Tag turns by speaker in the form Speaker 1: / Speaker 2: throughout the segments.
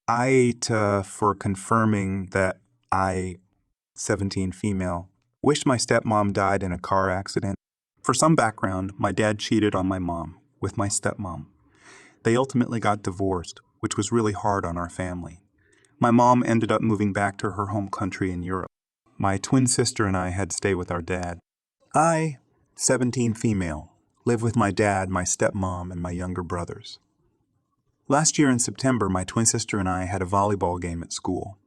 Speaker 1: AITAH for confirming that I, 17 female, wished my stepmom died in a car accident. For some background, my dad cheated on my mom with my stepmom. They ultimately got divorced, which was really hard on our family. My mom ended up moving back to her home country in Europe. My twin sister and I had to stay with our dad. I, 17 female, live with my dad, my stepmom, and my younger brothers. Last year in September, my twin sister and I had a volleyball game at school.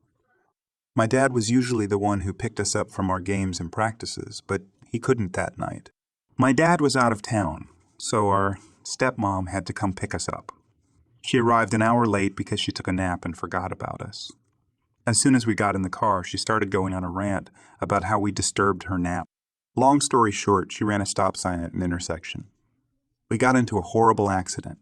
Speaker 1: My dad was usually the one who picked us up from our games and practices, but he couldn't that night. My dad was out of town, so our stepmom had to come pick us up. She arrived an hour late because she took a nap and forgot about us. As soon as we got in the car, she started going on a rant about how we disturbed her nap. Long story short, she ran a stop sign at an intersection. We got into a horrible accident.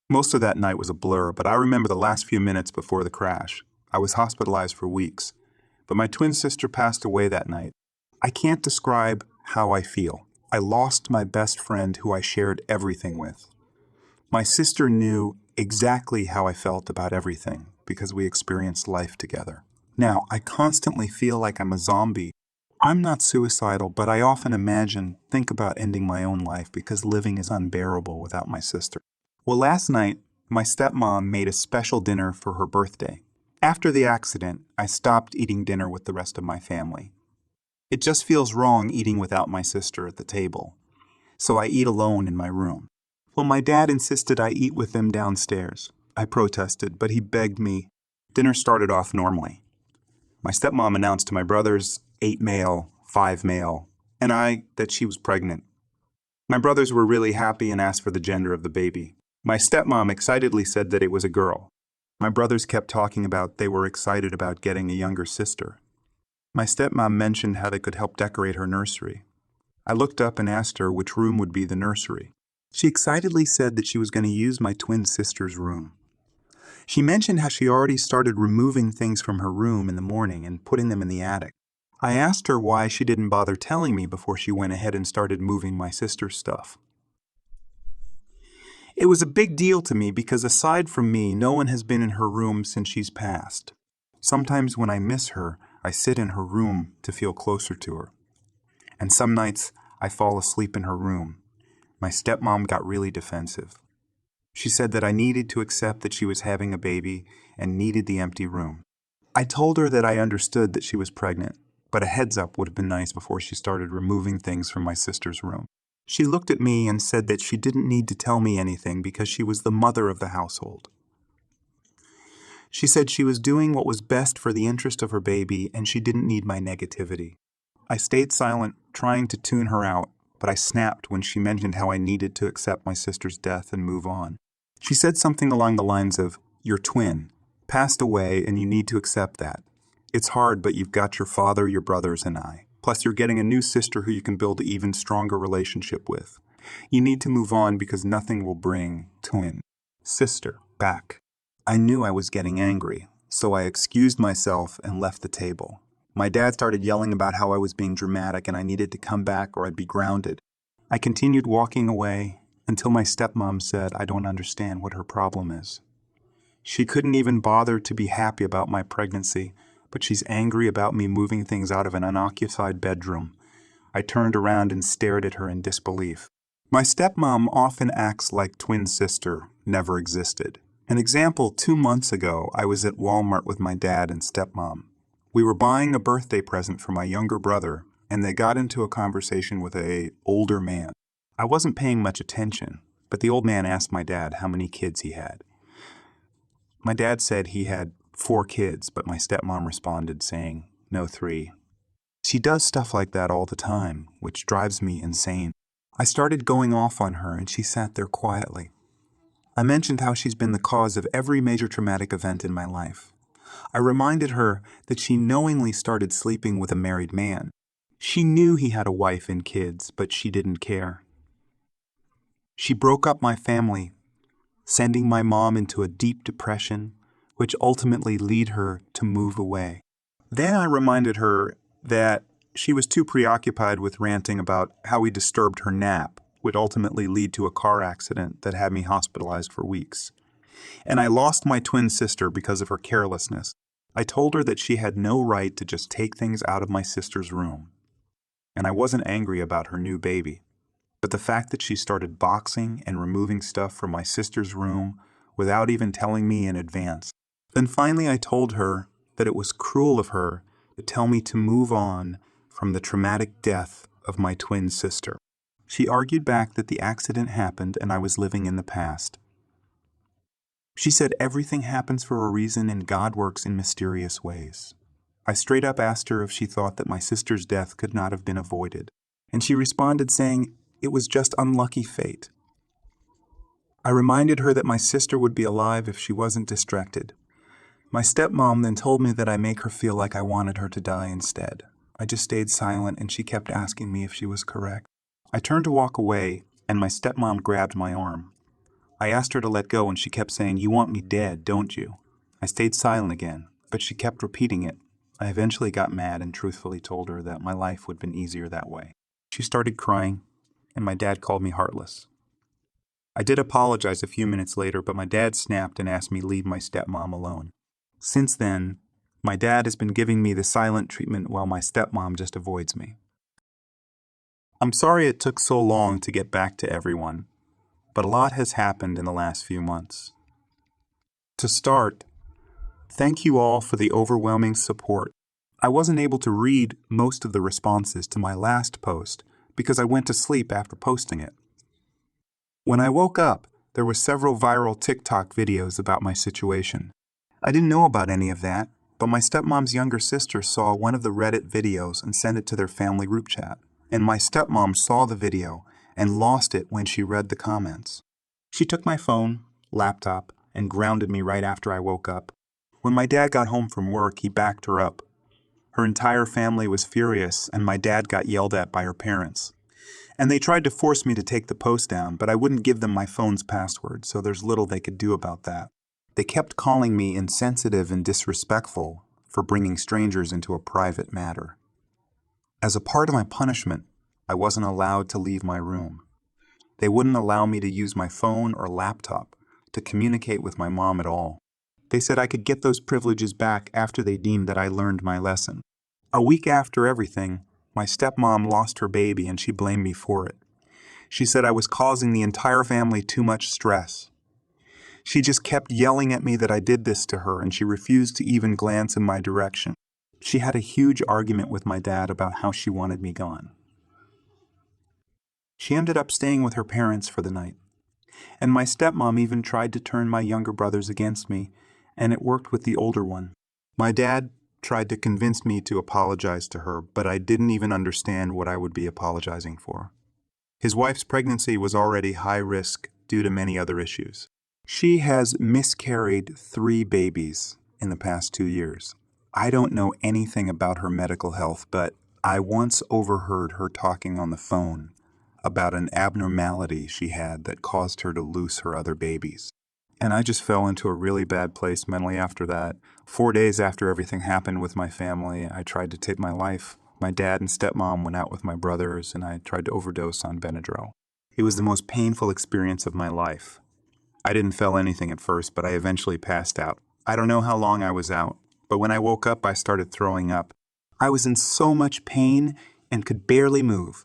Speaker 1: Most of that night was a blur, but I remember the last few minutes before the crash. I was hospitalized for weeks, but my twin sister passed away that night. I can't describe how I feel. I lost my best friend who I shared everything with. My sister knew exactly how I felt about everything because we experienced life together. Now, I constantly feel like I'm a zombie. I'm not suicidal, but I often think about ending my own life because living is unbearable without my sister. Well, last night, my stepmom made a special dinner for her birthday. After the accident, I stopped eating dinner with the rest of my family. It just feels wrong eating without my sister at the table, so I eat alone in my room. Well, my dad insisted I eat with them downstairs. I protested, but he begged me. Dinner started off normally. My stepmom announced to my brothers, 8 male, 5 male, and I that she was pregnant. My brothers were really happy and asked for the gender of the baby. My stepmom excitedly said that it was a girl. My brothers kept talking about they were excited about getting a younger sister. My stepmom mentioned how they could help decorate her nursery. I looked up and asked her which room would be the nursery. She excitedly said that she was going to use my twin sister's room. She mentioned how she already started removing things from her room in the morning and putting them in the attic. I asked her why she didn't bother telling me before she went ahead and started moving my sister's stuff. It was a big deal to me because aside from me, no one has been in her room since she's passed. Sometimes when I miss her, I sit in her room to feel closer to her. And some nights, I fall asleep in her room. My stepmom got really defensive. She said that I needed to accept that she was having a baby and needed the empty room. I told her that I understood that she was pregnant, but a heads up would have been nice before she started removing things from my sister's room. She looked at me and said that she didn't need to tell me anything because she was the mother of the household. She said she was doing what was best for the interest of her baby and she didn't need my negativity. I stayed silent, trying to tune her out, but I snapped when she mentioned how I needed to accept my sister's death and move on. She said something along the lines of, "Your twin passed away and you need to accept that. It's hard, but you've got your father, your brothers, and I. Plus, you're getting a new sister who you can build an even stronger relationship with. You need to move on because nothing will bring twin sister back." I knew I was getting angry, so I excused myself and left the table. My dad started yelling about how I was being dramatic and I needed to come back or I'd be grounded. I continued walking away until my stepmom said I don't understand what her problem is. She couldn't even bother to be happy about my pregnancy, but she's angry about me moving things out of an unoccupied bedroom. I turned around and stared at her in disbelief. My stepmom often acts like twin sister never existed. An example, 2 months ago, I was at Walmart with my dad and stepmom. We were buying a birthday present for my younger brother, and they got into a conversation with an older man. I wasn't paying much attention, but the old man asked my dad how many kids he had. My dad said he had 4 kids, but my stepmom responded saying, "No, 3. She does stuff like that all the time, which drives me insane. I started going off on her, and she sat there quietly. I mentioned how she's been the cause of every major traumatic event in my life. I reminded her that she knowingly started sleeping with a married man. She knew he had a wife and kids, but she didn't care. She broke up my family, sending my mom into a deep depression, which ultimately led her to move away. Then I reminded her that she was too preoccupied with ranting about how we disturbed her nap, would ultimately lead to a car accident that had me hospitalized for weeks. And I lost my twin sister because of her carelessness. I told her that she had no right to just take things out of my sister's room. And I wasn't angry about her new baby. But the fact that she started boxing and removing stuff from my sister's room without even telling me in advance. Then finally I told her that it was cruel of her to tell me to move on from the traumatic death of my twin sister. She argued back that the accident happened and I was living in the past. She said everything happens for a reason and God works in mysterious ways. I straight up asked her if she thought that my sister's death could not have been avoided, and she responded saying it was just unlucky fate. I reminded her that my sister would be alive if she wasn't distracted. My stepmom then told me that I make her feel like I wanted her to die instead. I just stayed silent and she kept asking me if she was correct. I turned to walk away and my stepmom grabbed my arm. I asked her to let go and she kept saying, "You want me dead, don't you?" I stayed silent again, but she kept repeating it. I eventually got mad and truthfully told her that my life would have been easier that way. She started crying and my dad called me heartless. I did apologize a few minutes later, but my dad snapped and asked me to leave my stepmom alone. Since then, my dad has been giving me the silent treatment while my stepmom just avoids me. I'm sorry it took so long to get back to everyone, but a lot has happened in the last few months. To start, thank you all for the overwhelming support. I wasn't able to read most of the responses to my last post because I went to sleep after posting it. When I woke up, there were several viral TikTok videos about my situation. I didn't know about any of that, but my stepmom's younger sister saw one of the Reddit videos and sent it to their family group chat. And my stepmom saw the video and lost it when she read the comments. She took my phone, laptop, and grounded me right after I woke up. When my dad got home from work, he backed her up. Her entire family was furious, and my dad got yelled at by her parents. And they tried to force me to take the post down, but I wouldn't give them my phone's password, so there's little they could do about that. They kept calling me insensitive and disrespectful for bringing strangers into a private matter. As a part of my punishment, I wasn't allowed to leave my room. They wouldn't allow me to use my phone or laptop to communicate with my mom at all. They said I could get those privileges back after they deemed that I learned my lesson. A week after everything, my stepmom lost her baby and she blamed me for it. She said I was causing the entire family too much stress. She just kept yelling at me that I did this to her and she refused to even glance in my direction. She had a huge argument with my dad about how she wanted me gone. She ended up staying with her parents for the night. And my stepmom even tried to turn my younger brothers against me, and it worked with the older one. My dad tried to convince me to apologize to her, but I didn't even understand what I would be apologizing for. His wife's pregnancy was already high risk due to many other issues. She has miscarried 3 babies in the past 2 years. I don't know anything about her medical health, but I once overheard her talking on the phone about an abnormality she had that caused her to lose her other babies. And I just fell into a really bad place mentally after that. 4 days after everything happened with my family, I tried to take my life. My dad and stepmom went out with my brothers, and I tried to overdose on Benadryl. It was the most painful experience of my life. I didn't feel anything at first, but I eventually passed out. I don't know how long I was out, but when I woke up, I started throwing up. I was in so much pain and could barely move.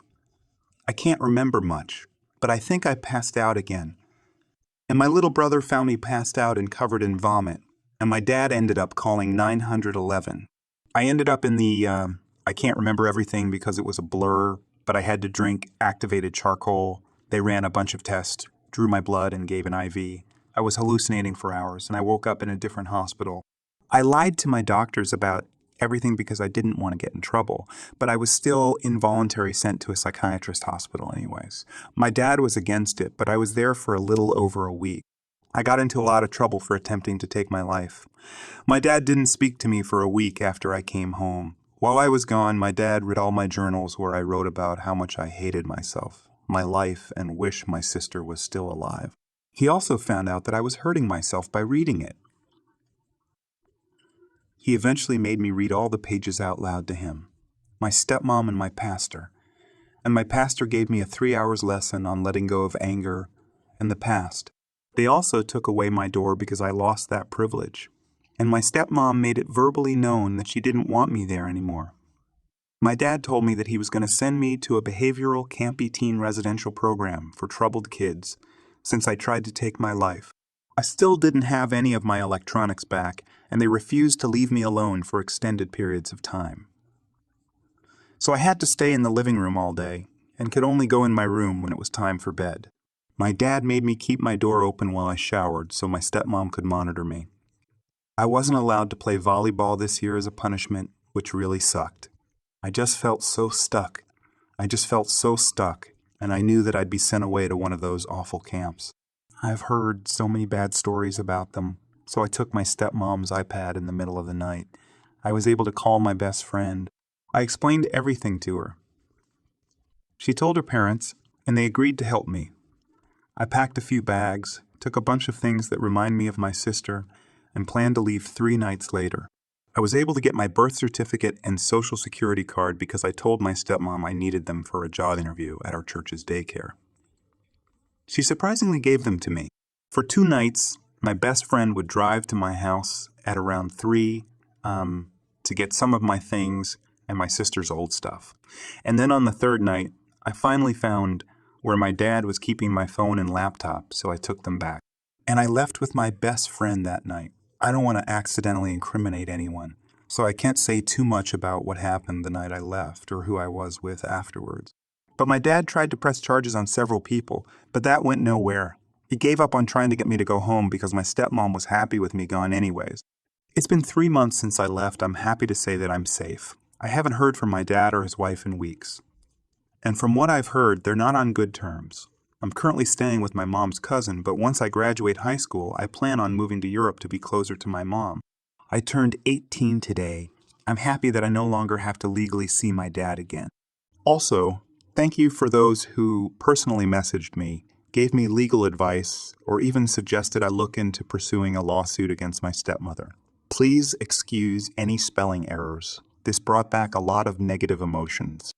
Speaker 1: I can't remember much, but I think I passed out again. And my little brother found me passed out and covered in vomit, and my dad ended up calling 911. I ended up in the, I can't remember everything because it was a blur, but I had to drink activated charcoal. They ran a bunch of tests, drew my blood, and gave an IV. I was hallucinating for hours, and I woke up in a different hospital. I lied to my doctors about everything because I didn't want to get in trouble, but I was still involuntarily sent to a psychiatrist hospital anyways. My dad was against it, but I was there for a little over a week. I got into a lot of trouble for attempting to take my life. My dad didn't speak to me for a week after I came home. While I was gone, my dad read all my journals where I wrote about how much I hated myself, my life, and wish my sister was still alive. He also found out that I was hurting myself by reading it. He eventually made me read all the pages out loud to him, my stepmom and my pastor. And my pastor gave me a 3 hours lesson on letting go of anger and the past. They also took away my door because I lost that privilege. And my stepmom made it verbally known that she didn't want me there anymore. My dad told me that he was going to send me to a behavioral campy teen residential program for troubled kids since I tried to take my life. I still didn't have any of my electronics back, and they refused to leave me alone for extended periods of time. So I had to stay in the living room all day and could only go in my room when it was time for bed. My dad made me keep my door open while I showered so my stepmom could monitor me. I wasn't allowed to play volleyball this year as a punishment, which really sucked. I just felt so stuck. And I knew that I'd be sent away to one of those awful camps. I've heard so many bad stories about them, so I took my stepmom's iPad in the middle of the night. I was able to call my best friend. I explained everything to her. She told her parents, and they agreed to help me. I packed a few bags, took a bunch of things that remind me of my sister, and planned to leave 3 nights later. I was able to get my birth certificate and social security card because I told my stepmom I needed them for a job interview at our church's daycare. She surprisingly gave them to me. For 2 nights, my best friend would drive to my house at around 3 to get some of my things and my sister's old stuff. And then on the 3rd night, I finally found where my dad was keeping my phone and laptop, so I took them back. And I left with my best friend that night. I don't want to accidentally incriminate anyone, so I can't say too much about what happened the night I left or who I was with afterwards. But my dad tried to press charges on several people, but that went nowhere. He gave up on trying to get me to go home because my stepmom was happy with me gone anyways. It's been 3 months since I left. I'm happy to say that I'm safe. I haven't heard from my dad or his wife in weeks. And from what I've heard, they're not on good terms. I'm currently staying with my mom's cousin, but once I graduate high school, I plan on moving to Europe to be closer to my mom. I turned 18 today. I'm happy that I no longer have to legally see my dad again. Also, thank you for those who personally messaged me, gave me legal advice, or even suggested I look into pursuing a lawsuit against my stepmother. Please excuse any spelling errors. This brought back a lot of negative emotions.